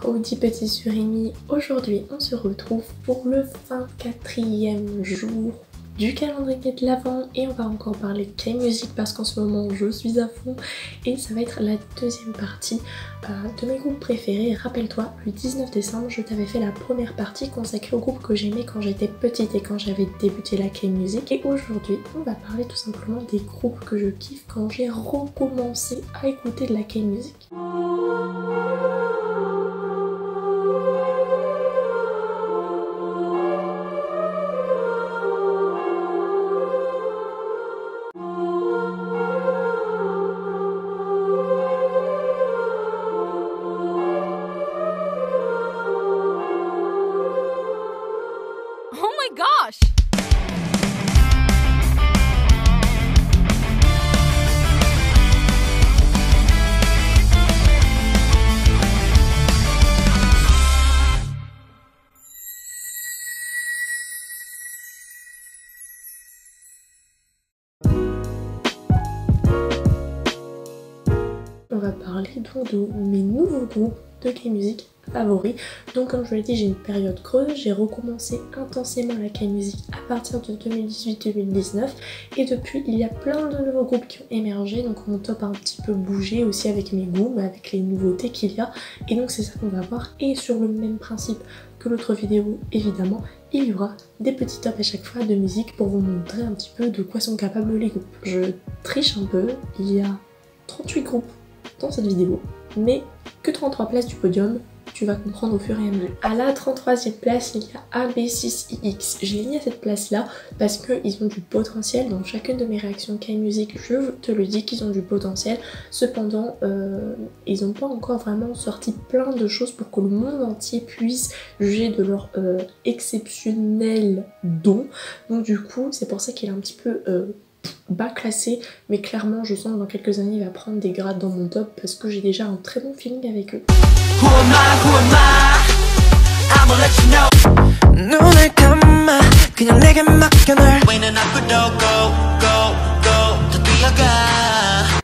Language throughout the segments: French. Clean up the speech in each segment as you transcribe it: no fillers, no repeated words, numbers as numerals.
Audi Petit Surimi. Aujourd'hui on se retrouve pour le 24e jour du calendrier de l'Avent et on va encore parler K-music parce qu'en ce moment je suis à fond et ça va être la deuxième partie de mes groupes préférés. Rappelle-toi, le 19 décembre je t'avais fait la première partie consacrée aux groupes que j'aimais quand j'étais petite et quand j'avais débuté la K-music, et aujourd'hui on va parler tout simplement des groupes que je kiffe quand j'ai recommencé à écouter de la K-music. Gosh! On va parler donc de mes nouveaux groupes de K-music favoris. Donc comme je l'ai dit, j'ai une période creuse, j'ai recommencé intensément la K-music à partir de 2018-2019 et depuis il y a plein de nouveaux groupes qui ont émergé, donc mon top a un petit peu bougé aussi avec mes goûts, mais avec les nouveautés qu'il y a, et donc c'est ça qu'on va voir. Et sur le même principe que l'autre vidéo évidemment, il y aura des petits tops à chaque fois de musique pour vous montrer un petit peu de quoi sont capables les groupes. Je triche un peu, il y a 38 groupes dans cette vidéo, mais que 33 places du podium, tu vas comprendre au fur et à mesure. À la 33e place, il y a AB6IX. Je l'ai mis à cette place là parce qu'ils ont du potentiel. Dans chacune de mes réactions K-music, je te le dis qu'ils ont du potentiel. Cependant, ils n'ont pas encore vraiment sorti plein de choses pour que le monde entier puisse juger de leur exceptionnel don. Donc du coup, c'est pour ça qu'il est un petit peu bas classé, mais clairement je sens que dans quelques années il va prendre des grades dans mon top parce que j'ai déjà un très bon feeling avec eux.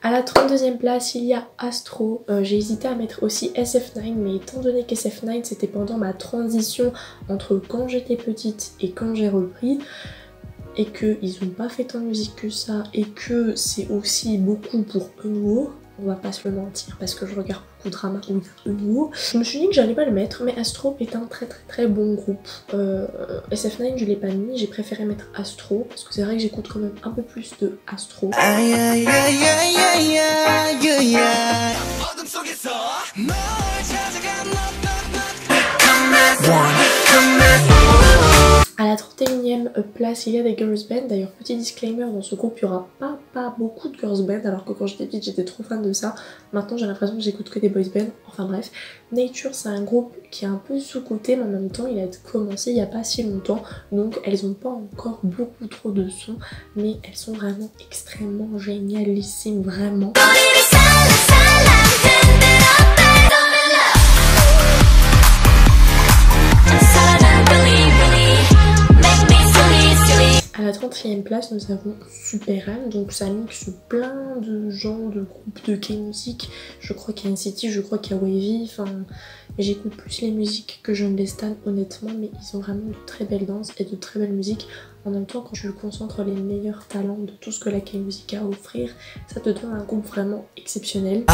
À la 32e place, il y a Astro. J'ai hésité à mettre aussi SF9, mais étant donné qu'SF9 c'était pendant ma transition entre quand j'étais petite et quand j'ai repris, et qu'ils n'ont pas fait tant de musique que ça, et que c'est aussi beaucoup pour Eunwoo, on va pas se le mentir parce que je regarde beaucoup de dramas où il y a Eunwoo, je me suis dit que j'allais pas le mettre, mais Astro est un très bon groupe. SF9 je l'ai pas mis, j'ai préféré mettre Astro parce que c'est vrai que j'écoute quand même un peu plus de Astro. À la 31e place, il y a des girls band. D'ailleurs, petit disclaimer, dans ce groupe, il n'y aura pas beaucoup de girls band, alors que quand j'étais petite, j'étais trop fan de ça. Maintenant, j'ai l'impression que j'écoute que des boys band. Enfin bref, Nature, c'est un groupe qui est un peu sous-coté, mais en même temps, il a commencé il n'y a pas si longtemps. Donc, elles n'ont pas encore beaucoup trop de sons, mais elles sont vraiment extrêmement génialissimes, vraiment. À la 31e place, nous avons Super-M, donc ça mixe plein de genres de groupes de K-music. Je crois qu'il y a NCT, je crois qu'il y a Wavy, enfin j'écoute plus les musiques que je ne les stan honnêtement, mais ils ont vraiment de très belles danses et de très belles musiques. En même temps, quand tu concentres les meilleurs talents de tout ce que la K-music a à offrir, ça te donne un groupe vraiment exceptionnel.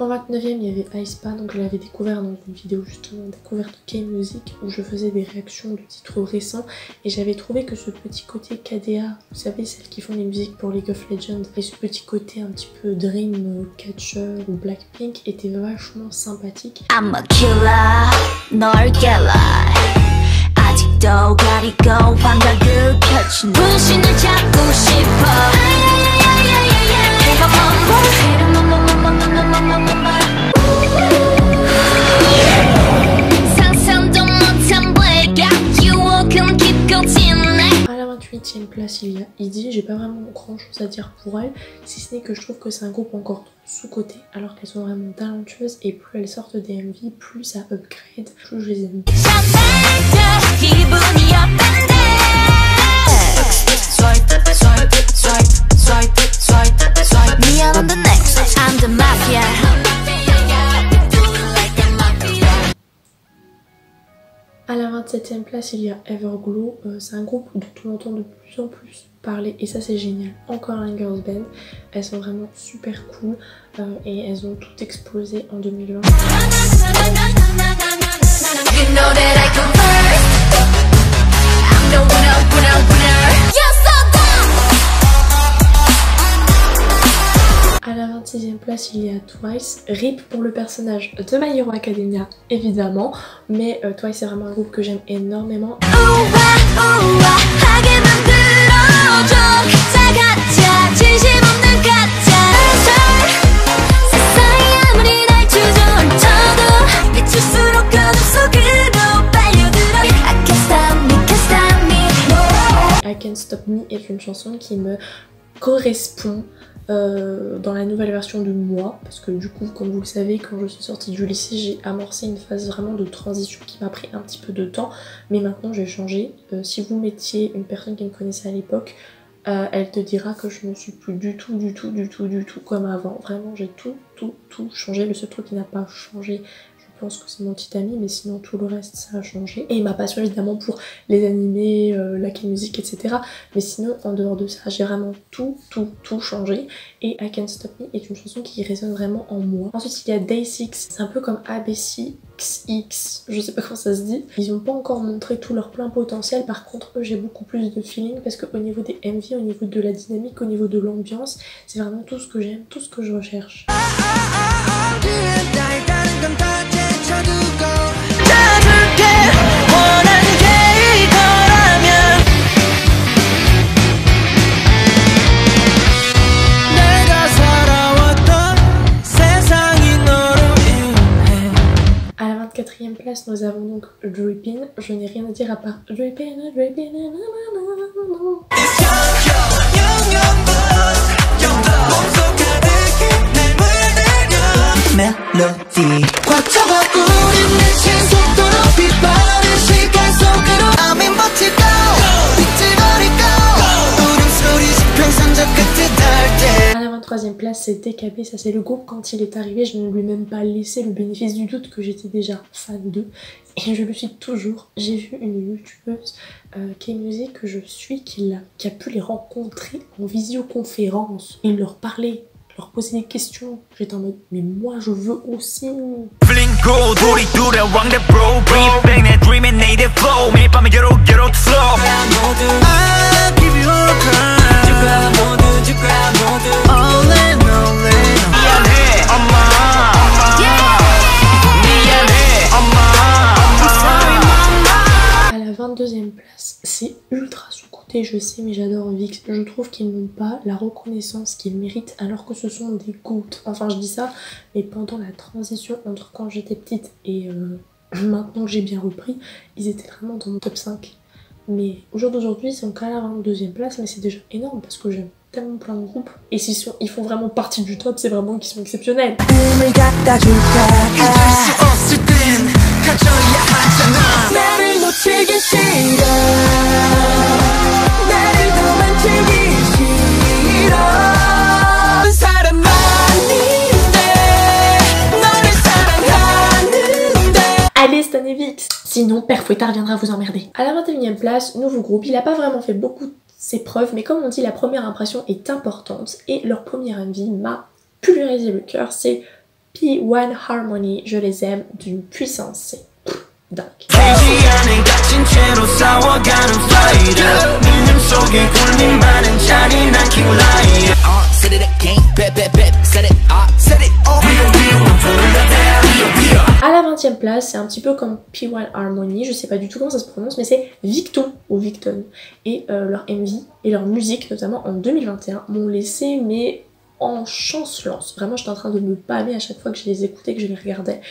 En 29e, il y avait aespa, donc je l'avais découvert dans une vidéo justement découverte K-music où je faisais des réactions de titres récents et j'avais trouvé que ce petit côté KDA, vous savez celles qui font les musiques pour League of Legends, et ce petit côté un petit peu Dream Catcher ou Blackpink était vachement sympathique. I'm a killer, 널 깨라. 아직도 가리고 환각을 펼친 분신을 찾고 싶어. À la 28e place, il y a IDZY. J'ai pas vraiment grand chose à dire pour elle, si ce n'est que je trouve que c'est un groupe encore sous-côté, alors qu'elles sont vraiment talentueuses et plus elles sortent des MV, plus ça upgrade, plus je les aime. 7ème place, il y a Everglow. C'est un groupe dont on entend de plus en plus parler et ça c'est génial. Encore un girls band. Elles sont vraiment super cool et elles ont tout explosé en 2020. À la 26ème place, il y a Twice. RIP pour le personnage de My Hero Academia, évidemment. Mais Twice, c'est vraiment un groupe que j'aime énormément. I Can't Stop Me est une chanson qui me correspond dans la nouvelle version de moi, parce que du coup, comme vous le savez, quand je suis sortie du lycée, j'ai amorcé une phase vraiment de transition qui m'a pris un petit peu de temps, mais maintenant j'ai changé. Si vous mettiez une personne qui me connaissait à l'époque, elle te dira que je ne suis plus du tout comme avant. Vraiment, j'ai tout changé. Le seul truc qui n'a pas changé, je pense que c'est mon petit ami, mais sinon tout le reste ça a changé. Et ma passion évidemment pour les animés, la musique, etc. Mais sinon en dehors de ça, j'ai vraiment tout changé. Et I Can't Stop Me est une chanson qui résonne vraiment en moi. Ensuite il y a Day 6, c'est un peu comme ABCXX, je sais pas comment ça se dit. Ils n'ont pas encore montré tout leur plein potentiel, par contre eux j'ai beaucoup plus de feeling parce qu'au niveau des MV, au niveau de la dynamique, au niveau de l'ambiance, c'est vraiment tout ce que j'aime, tout ce que je recherche. À la 24e place, nous avons donc Drippin'. Je n'ai rien à dire à part Drippin', Drippin', 멜로디. À la 23e place, c'est DKB. Ça c'est le groupe, quand il est arrivé, je ne lui ai même pas laissé le bénéfice du doute que j'étais déjà fan d'eux. Et je le suis toujours. J'ai vu une youtubeuse K-Music que je suis qui a pu les rencontrer en visioconférence. Il leur parlait, leur poser des questions. J'étais en mode mais moi je veux aussi. À la 22e place, c'est ultra sous-coté, je sais, mais j'adore VIXX. Je trouve qu'ils n'ont pas la reconnaissance qu'ils méritent alors que ce sont des GOAT. Enfin je dis ça, mais pendant la transition entre quand j'étais petite et maintenant que j'ai bien repris, ils étaient vraiment dans mon top 5. Mais au jour d'aujourd'hui, ils sont qu'à la 22e place, mais c'est déjà énorme parce que j'aime tellement plein de groupes. Et ils font vraiment partie du top, c'est vraiment qu'ils sont exceptionnels. Allez, cette année VIXX. Sinon, Père Fouettard viendra vous emmerder. À la 21e place, nouveau groupe. Il a pas vraiment fait beaucoup de ses preuves, mais comme on dit, la première impression est importante. Et leur première MV m'a pulvérisé le cœur. C'est P1 Harmony. Je les aime d'une puissance. C'est dingue. À la 20e place, c'est un petit peu comme P1 Harmony, je sais pas du tout comment ça se prononce, mais c'est Victon ou Victon. Et leur MV et leur musique, notamment en 2021, m'ont laissé mais en chancelance. Vraiment, j'étais en train de me pâmer à chaque fois que je les écoutais, que je les regardais.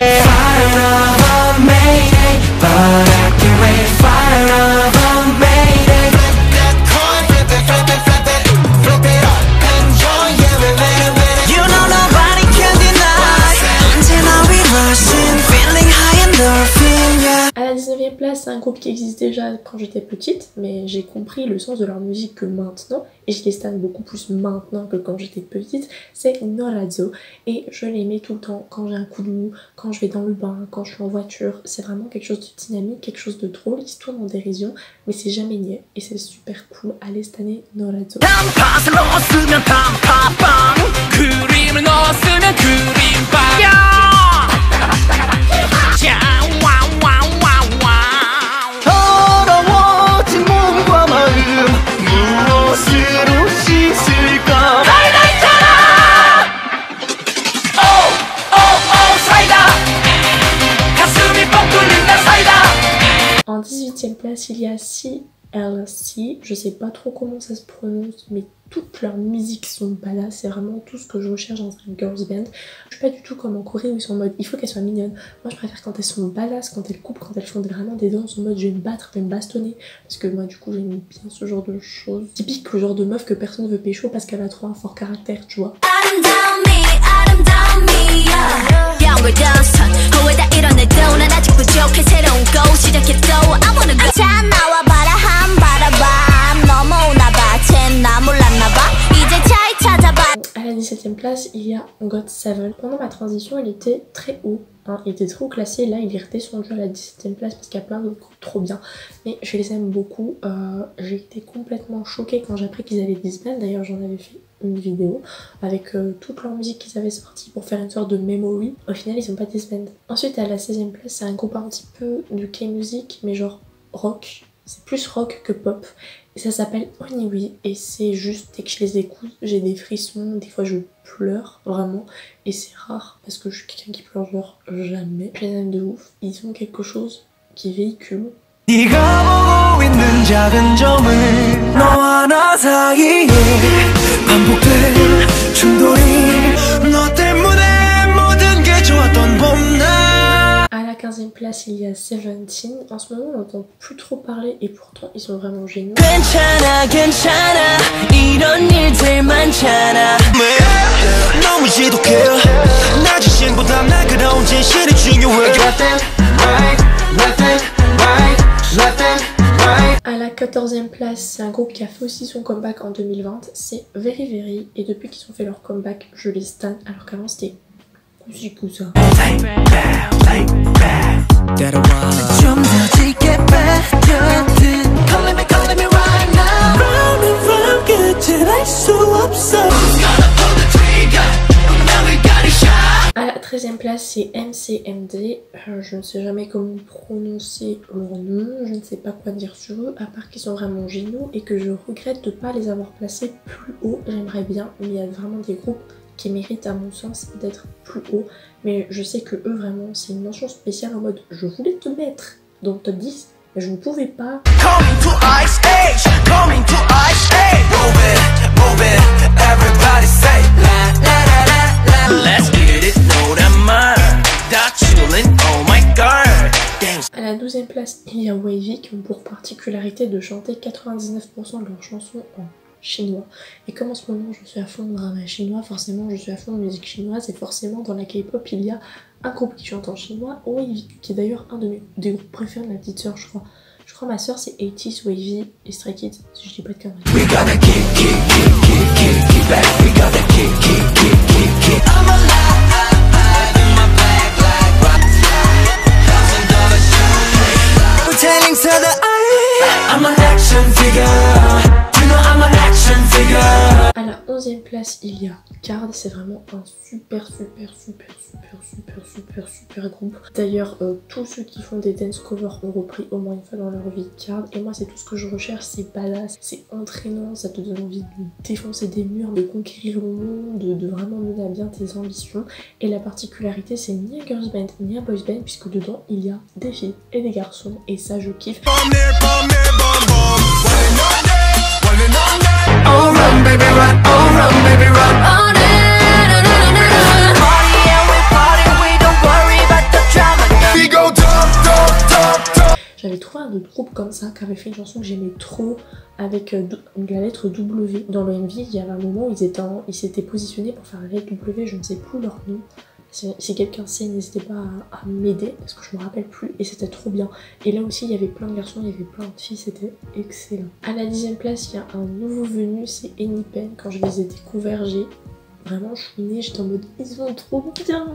À la 19e place, un groupe qui existe déjà quand j'étais petite, mais j'ai compris le sens de leur musique que maintenant, et je les stan beaucoup plus maintenant que quand j'étais petite, c'est Norazzo, et je les mets tout le temps quand j'ai un coup de mou, quand je vais dans le bain, quand je suis en voiture. C'est vraiment quelque chose de dynamique, quelque chose de drôle, qui se tourne en dérision, mais c'est jamais niais, et c'est super cool. Allez staner Norazzo. En 18e place, il y a CLC. Je sais pas trop comment ça se prononce, mais toutes leurs musiques sont badass. C'est vraiment tout ce que je recherche dans un girls band. Je suis pas du tout comme en Corée où ils sont en mode il faut qu'elles soient mignonnes. Moi je préfère quand elles sont badass, quand elles coupent, quand elles font vraiment des danses en mode je vais me battre, je vais me bastonner. Parce que moi du coup j'aime bien ce genre de choses. Typique le genre de meuf que personne veut pécho parce qu'elle a trop un fort caractère, tu vois. À la 17e place, il y a GOT7. Pendant ma transition, il était très haut. Il était très haut classé. Là, il est redescendu à la 17e place parce qu'il y a plein d'autres groupes trop bien. Mais je les aime beaucoup. J'ai été complètement choquée quand j'ai appris qu'ils avaient disband. D'ailleurs, j'en avais fait une vidéo avec toute leur musique qu'ils avaient sortie pour faire une sorte de memory. Au final, ils sont pas disband. Ensuite, à la 16e place, c'est un groupe un petit peu de K-music, mais genre rock. C'est plus rock que pop. Et ça s'appelle Oniwi et c'est juste dès que je les écoute, j'ai des frissons, des fois je pleure vraiment et c'est rare parce que je suis quelqu'un qui pleure genre jamais. Je les aime de ouf, ils ont quelque chose qui véhicule. À la 15e place, il y a Seventeen. En ce moment, on n'entend plus trop parler et pourtant, ils sont vraiment géniaux. À la 14e place, c'est un groupe qui a fait aussi son comeback en 2020. C'est Very Very et depuis qu'ils ont fait leur comeback, je les stan alors qu'avant c'était ça. À la 13e place, c'est MCMD. Je ne sais jamais comment prononcer leur nom, je ne sais pas quoi dire sur eux, à part qu'ils sont vraiment géniaux et que je regrette de ne pas les avoir placés plus haut. J'aimerais bien, mais il y a vraiment des groupes qui méritent à mon sens d'être plus haut, mais je sais que eux vraiment c'est une mention spéciale en mode je voulais te mettre dans le top 10 mais je ne pouvais pas. À la 12e place, il y a Wavy qui ont pour particularité de chanter 99% de leurs chansons en chinois. Et comme en ce moment je suis à fond de drama chinois, forcément je suis à fond de musique chinoise et forcément dans la K-pop il y a un groupe qui chante en chinois, Wavy, qui est d'ailleurs un des groupes préférés de ma petite soeur je crois. Je crois ma soeur c'est 80's, Wavy et Stray Kids, si je dis pas de conneries. À la 11e place, il y a Card, c'est vraiment un super groupe. D'ailleurs, tous ceux qui font des dance covers ont repris au moins une fois dans leur vie Card. Et moi, c'est tout ce que je recherche, c'est badass, c'est entraînant, ça te donne envie de défoncer des murs, de conquérir le monde, de vraiment mener à bien tes ambitions. Et la particularité, c'est ni un girls band, ni un boys band, puisque dedans, il y a des filles et des garçons. Et ça, je kiffe. Oh run baby run, oh run baby run. Oh party and we party, we don't worry about the drama. We go top. J'avais trouvé un autre groupe comme ça qui avait fait une chanson que j'aimais trop avec la lettre W. Dans le MV, il y avait un moment où ils s'étaient positionnés pour faire la lettre W, je ne sais plus leur nom. Si quelqu'un sait, n'hésitez pas à m'aider parce que je me rappelle plus et c'était trop bien. Et là aussi il y avait plein de garçons, il y avait plein de filles, c'était excellent. À la 10e place il y a un nouveau venu, c'est Enipen. Quand je les ai découverts, vraiment chouiné, j'étais en mode ils sont trop bien.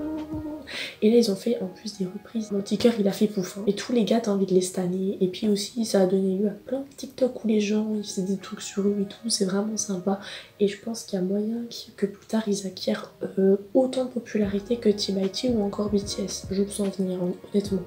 Et là ils ont fait en plus des reprises. Mon petit cœur il a fait pouf hein. Et tous les gars t'as envie de les stanner. Et puis aussi ça a donné lieu à plein de TikTok où les gens ils faisaient des trucs sur eux et tout. C'est vraiment sympa. Et je pense qu'il y a moyen que plus tard ils acquièrent autant de popularité que T.by.T ou encore BTS. Je le sens venir honnêtement.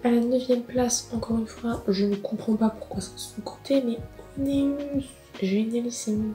À la 9e place, encore une fois, je ne comprends pas pourquoi ça se comptait, mais Oneus, génialissime.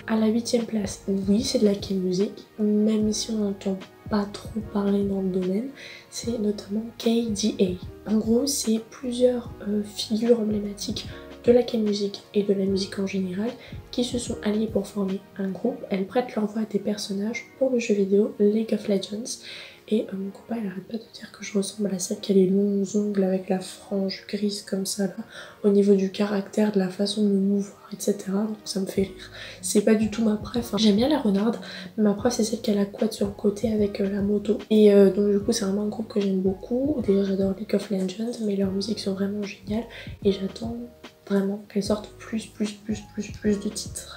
À la 8e place, oui, c'est de la K-music, même si on n'entend pas trop parler dans le domaine, c'est notamment KDA. En gros, c'est plusieurs figures emblématiques de la K-music et de la musique en général qui se sont alliées pour former un groupe. Elles prêtent leur voix à des personnages pour le jeu vidéo League of Legends. Et mon copain il arrête pas de dire que je ressemble à celle qui a les longs ongles avec la frange grise comme ça là, au niveau du caractère, de la façon de me mouvoir, etc. Donc ça me fait rire. C'est pas du tout ma préf, hein. J'aime bien la renarde, mais ma préf c'est celle qui a la couette sur le côté avec la moto. Et donc du coup c'est vraiment un groupe que j'aime beaucoup. Déjà j'adore League of Legends, mais leurs musiques sont vraiment géniales et j'attends vraiment qu'elles sortent plus de titres.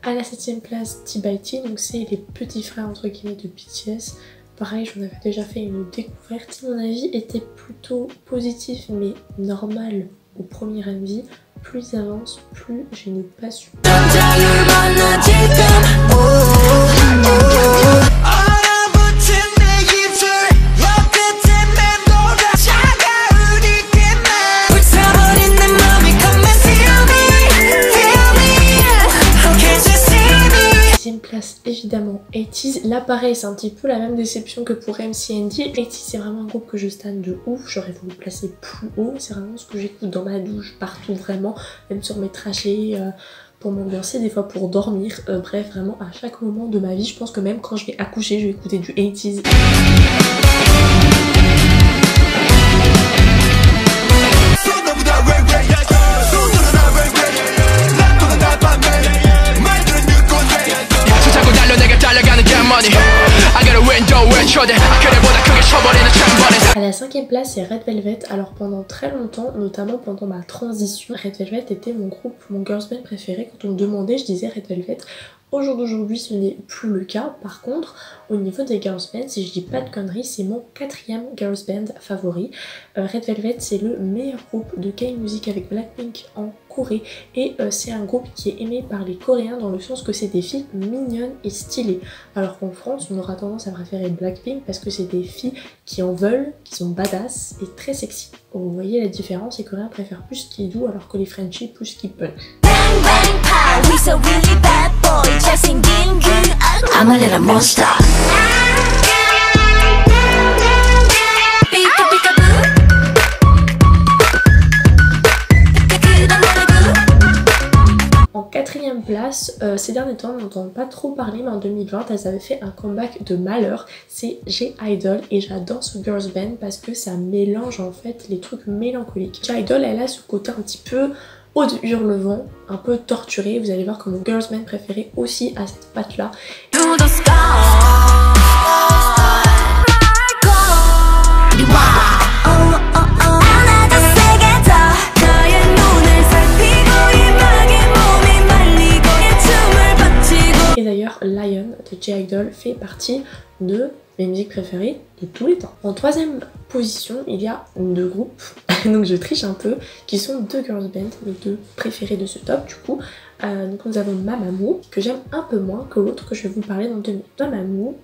À la 7e place, T.by.T, donc c'est les petits frères entre guillemets de BTS. Pareil, j'en avais déjà fait une découverte. Mon avis était plutôt positif mais normal au premier avis. Plus j'avance, plus j'ai une passion. Place évidemment 80's. Là pareil c'est un petit peu la même déception que pour MCND. 80's c'est vraiment un groupe que je stan de ouf, j'aurais voulu placer plus haut, c'est vraiment ce que j'écoute dans ma douche, partout vraiment, même sur mes trajets, pour m'ambiancer, des fois pour dormir, bref vraiment à chaque moment de ma vie. Je pense que même quand je vais accoucher je vais écouter du 80's. À la 5e place, c'est Red Velvet. Alors pendant très longtemps, notamment pendant ma transition, Red Velvet était mon groupe, mon girls band préféré. Quand on me demandait, je disais Red Velvet. Au jour d'aujourd'hui, ce n'est plus le cas. Par contre, au niveau des girls band, si je dis pas de conneries, c'est mon 4e girls band favori. Red Velvet, c'est le meilleur groupe de K-music avec Blackpink en Corée. Et c'est un groupe qui est aimé par les Coréens dans le sens que c'est des filles mignonnes et stylées. Alors qu'en France, on aura tendance à préférer Blackpink parce que c'est des filles qui en veulent, qui sont badass et très sexy. Vous voyez la différence, les Coréens préfèrent plus ce qui est doux alors que les Frenchies plus ce qui punch. I'm a little monster. En 4e place, ces derniers temps on n'entend pas trop parler, mais en 2020 elles avaient fait un comeback de malheur, c'est J-Idol, et j'adore ce girls band parce que ça mélange en fait les trucs mélancoliques. J-Idol elle a ce côté un petit peu Eau de Hurlevent, un peu torturé. Vous allez voir que mon girls band préféré aussi a cette patte là. Et d'ailleurs Lion de J-Idol fait partie de mes musiques préférées de tous les temps. En 3e position, il y a 2 groupes, donc je triche un peu, qui sont 2 girls bands, mes 2 préférés de ce top du coup. Donc nous avons Mamamoo, que j'aime un peu moins que l'autre que je vais vous parler dans 2 minutes. Mamamoo,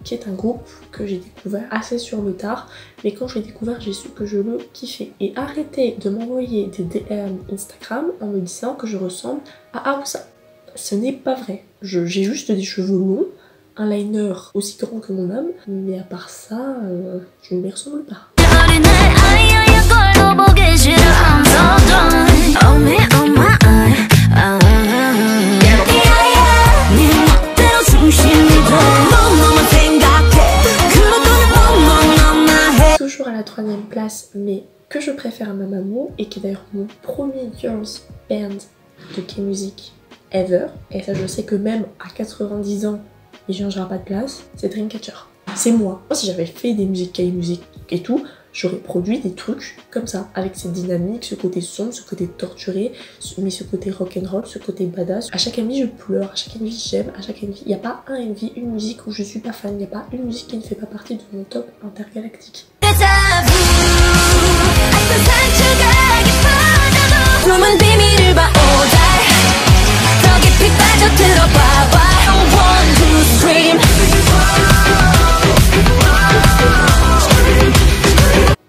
qui est un groupe que j'ai découvert assez sur le tard, mais quand je l'ai découvert, j'ai su que je le kiffais. Et arrêtez de m'envoyer des DM Instagram en me disant que je ressemble à Aoussa. Ce n'est pas vrai. J'ai juste des cheveux longs, un liner aussi grand que mon âme, mais à part ça, je ne lui ressemble pas. Toujours à la 3e place, mais que je préfère à Mamamoo, et qui est d'ailleurs mon premier girls band de K-music ever, et ça je sais que même à 90 ans, il ne changera pas de place, c'est Dreamcatcher. C'est moi. Moi, si j'avais fait des musiques K-music et tout, j'aurais produit des trucs comme ça, avec cette dynamique, ce côté sombre, ce côté torturé, mais ce côté rock'n'roll, ce côté badass. À chaque MV je pleure, à chaque MV j'aime, à chaque MV, il n'y a pas un MV, une musique où je suis pas fan, il n'y a pas une musique qui ne fait pas partie de mon top intergalactique.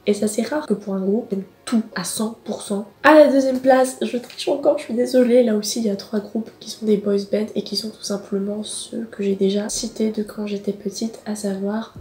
Et ça c'est rare que pour un groupe j'aime tout à 100%. À la 2e place, je triche encore, je suis désolée, là aussi il y a 3 groupes qui sont des boys bands et qui sont tout simplement ceux que j'ai déjà cités de quand j'étais petite, à savoir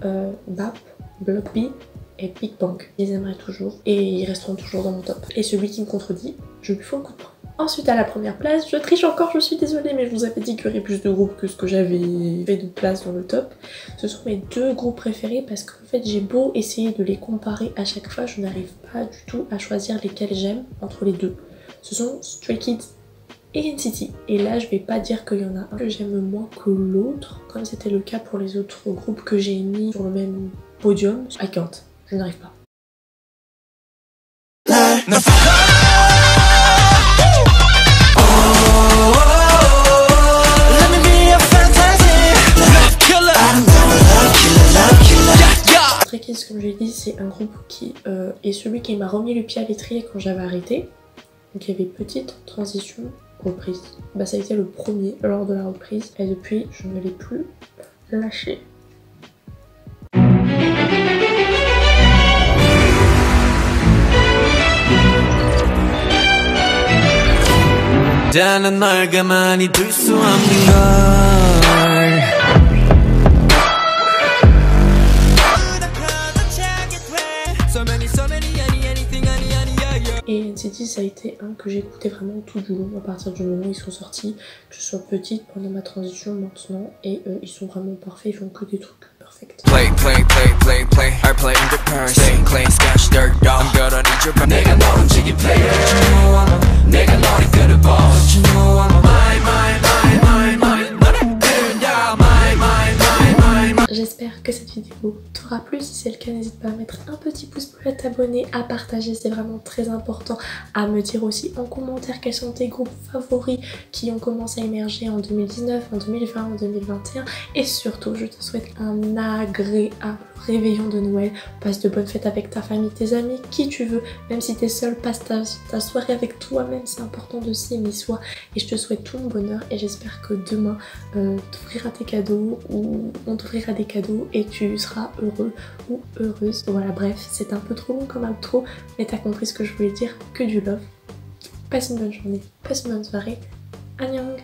BAP, Block B et Big Bang. Je les aimerais toujours et ils resteront toujours dans mon top. Et celui qui me contredit, je lui fous un coup de poing. Ensuite à la 1re place, je triche encore, je suis désolée, mais je vous avais dit qu'il y aurait plus de groupes que ce que j'avais fait de place dans le top. Ce sont mes 2 groupes préférés parce qu'en fait j'ai beau essayer de les comparer à chaque fois, je n'arrive pas du tout à choisir lesquels j'aime entre les 2. Ce sont Stray Kids et NCT. Et là je vais pas dire qu'il y en a un que j'aime moins que l'autre, comme c'était le cas pour les autres groupes que j'ai mis sur le même podium. I can't, je n'arrive pas. Stray Kids, comme je l'ai dit, c'est un groupe qui est celui qui m'a remis le pied à l'étrier quand j'avais arrêté. Donc il y avait petite transition, reprise. Bah ça a été le premier lors de la reprise et depuis je ne l'ai plus lâché. Et NCT ça a été un que j'écoutais vraiment tout du long à partir du moment où ils sont sortis, que je sois petite pendant ma transition maintenant, et ils sont vraiment parfaits, ils font que des trucs parfaits. J'espère que cette vidéo t'aura plu. Si c'est le cas, n'hésite pas à mettre un petit pouce bleu, à t'abonner, à partager, c'est vraiment très important. À me dire aussi en commentaire quels sont tes groupes favoris qui ont commencé à émerger en 2019, en 2020, en 2021. Et surtout, je te souhaite un agréable réveillon de Noël. Passe de bonnes fêtes avec ta famille, tes amis, qui tu veux. Même si t'es seule, passe ta soirée avec toi-même. C'est important de s'aimer soi. Et je te souhaite tout mon bonheur et j'espère que demain, t'ouvriras tes cadeaux ou on t'ouvrira des cadeaux et tu seras heureux ou heureuse. Voilà, bref, c'est un peu trop long comme outro, mais t'as compris ce que je voulais dire, que du love. Passe une bonne journée, passe une bonne soirée. Annyeong.